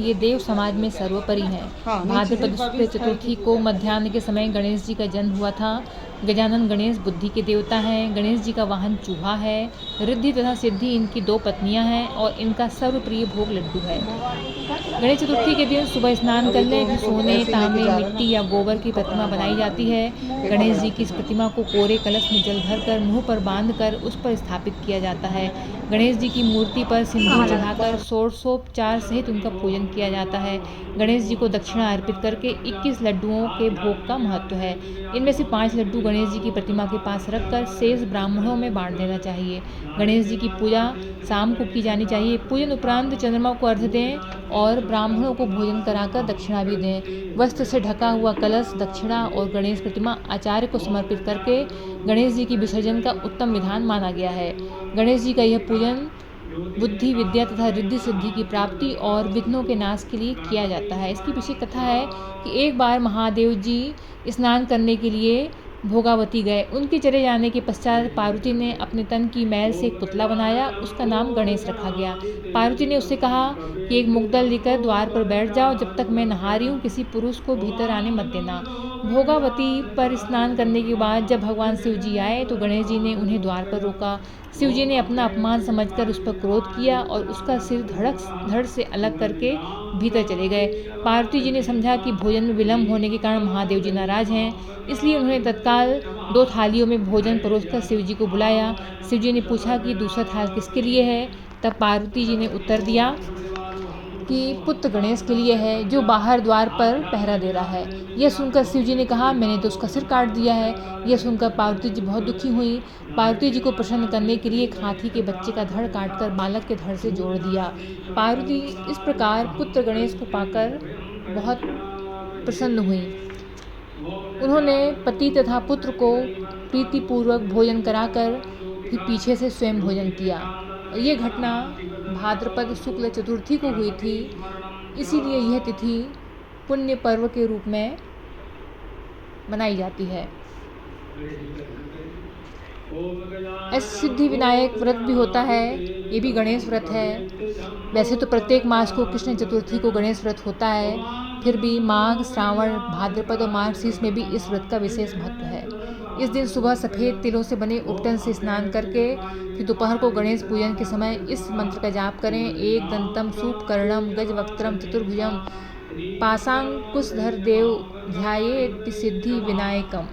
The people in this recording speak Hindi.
ये देव समाज में सर्वोपरि हैं। भाद्रपद शुक्ल चतुर्थी को मध्याह्न के समय गणेश जी का जन्म हुआ था। गजानन गणेश बुद्धि के देवता हैं। गणेश जी का वाहन चूहा है। रिद्धि तथा सिद्धि इनकी 2 पत्नियां हैं और इनका सर्वप्रिय भोग लड्डू है। गणेश चतुर्थी के दिन सुबह स्नान कर लें, फिर सोने, तांबे, मिट्टी या गोबर की प्रतिमा बनाई जाती है। गणेश जी की इस प्रतिमा को कोरे कलश में जल भरकर मुंह पर बांधकर उस पर स्थापित किया जाता है। गणेश जी की मूर्ति पर सिंदूर चढ़ाकर षोडशोपचार सहित उनका पूजन किया जाता है। गणेश जी को दक्षिणा अर्पित करके 21 लड्डुओं के भोग का महत्व है। इनमें से 5 लड्डू गणेश जी की प्रतिमा के पास रखकर शेष ब्राह्मणों में बांट देना चाहिए। गणेश जी की पूजा शाम को की जानी चाहिए। पूजन उपरांत चंद्रमा को अर्घ्य दें और ब्राह्मणों को भोजन कराकर दक्षिणा भी दें। वस्त्र से ढका हुआ कलश, दक्षिणा और गणेश प्रतिमा आचार्य को समर्पित करके गणेश जी की विसर्जन का उत्तम विधान माना गया है। गणेश जी का यह पूजन बुद्धि, विद्या तथा रिद्धि सिद्धि की प्राप्ति और विघ्नों के नाश के लिए किया जाता है। इसकी पीछे कथा है कि एक बार महादेव जी स्नान करने के लिए भोगावती गए। उनके चले जाने के पश्चात पार्वती ने अपने तन की मैल से एक पुतला बनाया। उसका नाम गणेश रखा गया। पार्वती ने उससे कहा कि एक मुग्दल लेकर द्वार पर बैठ जाओ, जब तक मैं नहा रही हूँ किसी पुरुष को भीतर आने मत देना। भोगावती पर स्नान करने के बाद जब भगवान शिव जी आए तो गणेश जी ने उन्हें द्वार पर रोका। शिव जी ने अपना अपमान समझकर उस पर क्रोध किया और उसका सिर धड़ से अलग करके भीतर चले गए। पार्वती जी ने समझा कि भोजन में विलम्ब होने के कारण महादेव जी नाराज हैं, इसलिए उन्होंने तत्काल 2 थालियों में भोजन परोसकर शिव जी को बुलाया। शिव जी ने पूछा कि दूसरा थाल किसके लिए है। तब पार्वती जी ने उत्तर दिया कि पुत्र गणेश के लिए है, जो बाहर द्वार पर पहरा दे रहा है। यह सुनकर शिव जी ने कहा, मैंने तो उसका सिर काट दिया है। यह सुनकर पार्वती जी बहुत दुखी हुई। पार्वती जी को प्रसन्न करने के लिए एक हाथी के बच्चे का धड़ काटकर बालक के धड़ से जोड़ दिया। पार्वती इस प्रकार पुत्र गणेश को पाकर बहुत प्रसन्न हुई। उन्होंने पति तथा पुत्र को प्रीतिपूर्वक भोजन कराकर फिर पीछे से स्वयं भोजन किया। ये घटना भाद्रपद शुक्ल चतुर्थी को हुई थी, इसीलिए यह तिथि पुण्य पर्व के रूप में मनाई जाती है। सिद्धि विनायक व्रत भी होता है, ये भी गणेश व्रत है। वैसे तो प्रत्येक मास को कृष्ण चतुर्थी को गणेश व्रत होता है, फिर भी माघ, श्रावण, भाद्रपद और मार्गशीर्ष में भी इस व्रत का विशेष महत्व है। इस दिन सुबह सफ़ेद तिलों से बने उपटन से स्नान करके फिर दोपहर को गणेश पूजन के समय इस मंत्र का जाप करें। एक दंतम सूपकर्णम गजवक्त्रम चतुर्भुजम पाशांकुशधर देव ध्यायेत् सिद्धि विनायकम।